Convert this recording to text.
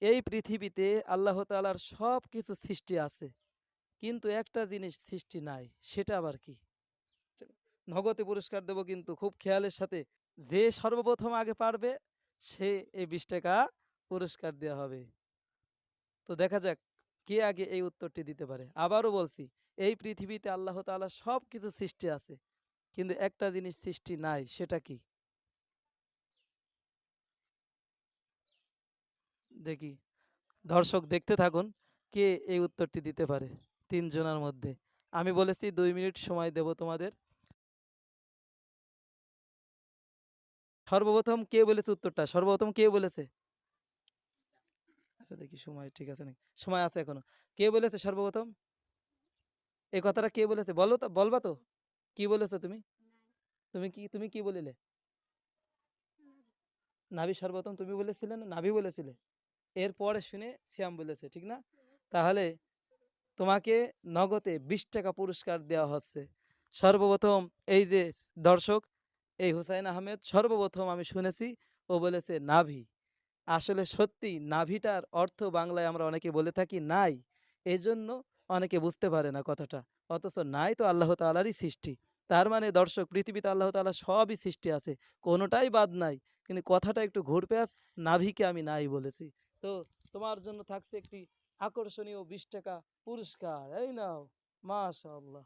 এই পৃথিবীতে আল্লাহ তাআলার সব কিছু সৃষ্টি আছে, কিন্তু একটা জিনিস সৃষ্টি নাই, সেটা আবার কি? নগদে পুরস্কার দেব, কিন্তু খুব খেয়ালের সাথে। যে সর্বপ্রথম আগে পারবে সে এই 20 টাকা পুরস্কার দেওয়া হবে। তো দেখা যাক কে আগে এই উত্তরটি দিতে পারে। আবারও বলছি, এই পৃথিবীতে আল্লাহ তাআলা সব কিছু সৃষ্টি আছে, কিন্তু একটা জিনিস সৃষ্টি নাই, সেটা কি? দেখি, দর্শক দেখতে থাকুন, কে এই উত্তরটি দিতে পারে 3 জনের মধ্যে। আমি বলেছি 2 মিনিট সময় দেব তোমাদের। সর্বপ্রথম কে বলেছে উত্তরটা? সর্বপ্রথম কে বলেছে? আচ্ছা দেখি সময় ঠিক আছে নাকি, সময় আছে এখনো। কে বলেছে সর্বপ্রথম? এই কথাটা কে বলেছে বলো তো, বলবা তো? কি বলেছো তুমি? তুমি কি বলিলে? নাভি সর্বপ্রথম তুমি বলেছিলে না, নাভি বলেছিলে? এরপরে শুনে শ্যাম বলেছে, ঠিক না? তাহলে তোমাকে নগদে 20 টাকা পুরস্কার দেওয়া হচ্ছে। সর্বপ্রথম এই যে দর্শক, এই হুসাইন আহমেদ সর্বপ্রথম আমি শুনেছি ও বলেছে নাভি। আসলে সত্যি নাভিটার অর্থ বাংলায় আমরা অনেকে বলে থাকি নাই, এই জন্য অনেকে বুঝতে পারে না কথাটা। অথচ নাই তো আল্লাহ তাআলারই সৃষ্টি। তার মানে দর্শক, পৃথিবীতে আল্লাহ তাআলা সবই সৃষ্টি আছে, কোনোটাই বাদ নাই। কিন্তু কথাটা একটু ঘুরপ্যাঁচ, নাভিকে আমি নাই বলেছি। তো তোমার জন্য থাকছে একটি আকর্ষণীয় 20 টাকা পুরস্কার, এই নাও। মাশাআল্লাহ।